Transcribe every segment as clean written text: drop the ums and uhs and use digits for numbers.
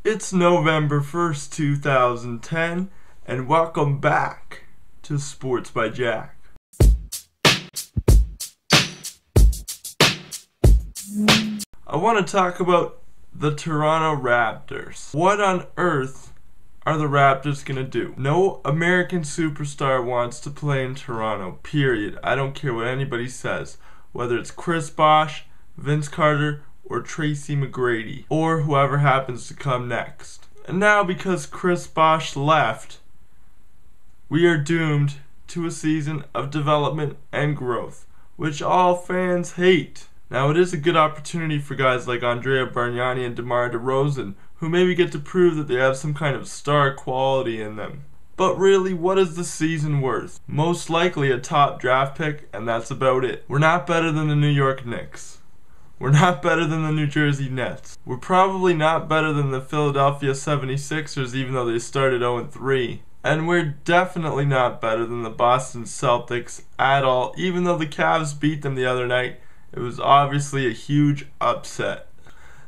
It's November 1st, 2010, and welcome back to Sports by Jack. I want to talk about the Toronto Raptors. What on earth are the Raptors going to do? No American superstar wants to play in Toronto, period. I don't care what anybody says, whether it's Chris Bosh, Vince Carter, or Tracy McGrady, or whoever happens to come next. And now, because Chris Bosh left, we are doomed to a season of development and growth, which all fans hate. Now, it is a good opportunity for guys like Andrea Bargnani and DeMar DeRozan, who maybe get to prove that they have some kind of star quality in them. But really, what is the season worth? Most likely a top draft pick, and that's about it. We're not better than the New York Knicks. We're not better than the New Jersey Nets. We're probably not better than the Philadelphia 76ers, even though they started 0-3. And we're definitely not better than the Boston Celtics at all, even though the Cavs beat them the other night. It was obviously a huge upset.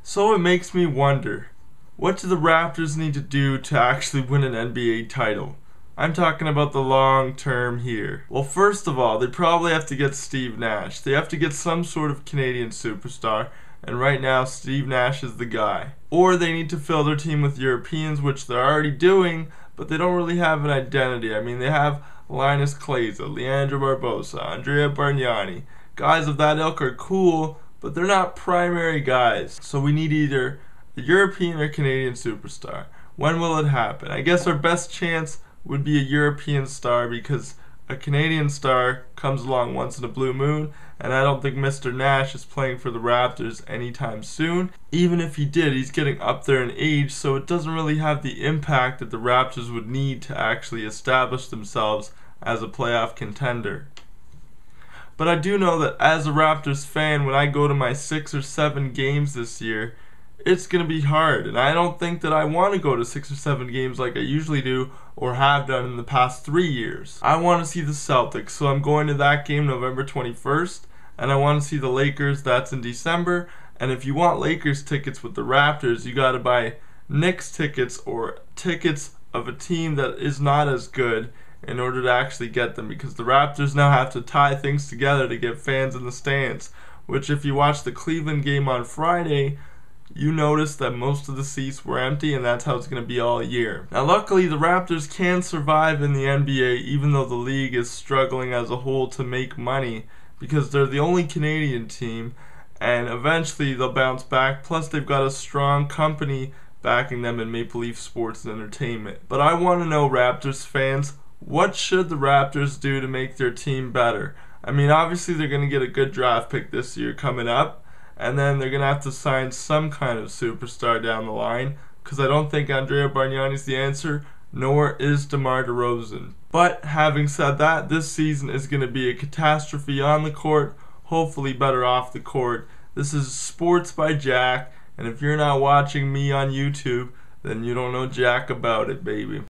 So it makes me wonder, what do the Raptors need to do to actually win an NBA title? I'm talking about the long term here. Well, first of all, they probably have to get Steve Nash. They have to get some sort of Canadian superstar, and right now Steve Nash is the guy. Or they need to fill their team with Europeans, which they're already doing, but they don't really have an identity. I mean, they have Linus Kleza, Leandro Barbosa, Andrea Bargnani. Guys of that ilk are cool, but they're not primary guys. So we need either a European or Canadian superstar. When will it happen? I guess our best chance would be a European star, because a Canadian star comes along once in a blue moon, and I don't think Mr. Nash is playing for the Raptors anytime soon. Even if he did, he's getting up there in age, so it doesn't really have the impact that the Raptors would need to actually establish themselves as a playoff contender. But I do know that as a Raptors fan, when I go to my 6 or 7 games this year, it's going to be hard, and I don't think that I want to go to 6 or 7 games like I usually do or have done in the past 3 years. I want to see the Celtics, so I'm going to that game November 21st, and I want to see the Lakers, that's in December. And if you want Lakers tickets with the Raptors, you got to buy Knicks tickets or tickets of a team that is not as good in order to actually get them, because the Raptors now have to tie things together to get fans in the stands, which if you watch the Cleveland game on Friday, you notice that most of the seats were empty, and that's how it's going to be all year. Now, luckily, the Raptors can survive in the NBA, even though the league is struggling as a whole to make money, because they're the only Canadian team, and eventually they'll bounce back. Plus, they've got a strong company backing them in Maple Leaf Sports and Entertainment. But I want to know, Raptors fans, what should the Raptors do to make their team better? I mean, obviously, they're going to get a good draft pick this year coming up, and then they're going to have to sign some kind of superstar down the line, because I don't think Andrea Bargnani is the answer, nor is DeMar DeRozan. But having said that, this season is going to be a catastrophe on the court, hopefully better off the court. This is Sports by Jack, and if you're not watching me on YouTube, then you don't know jack about it, baby.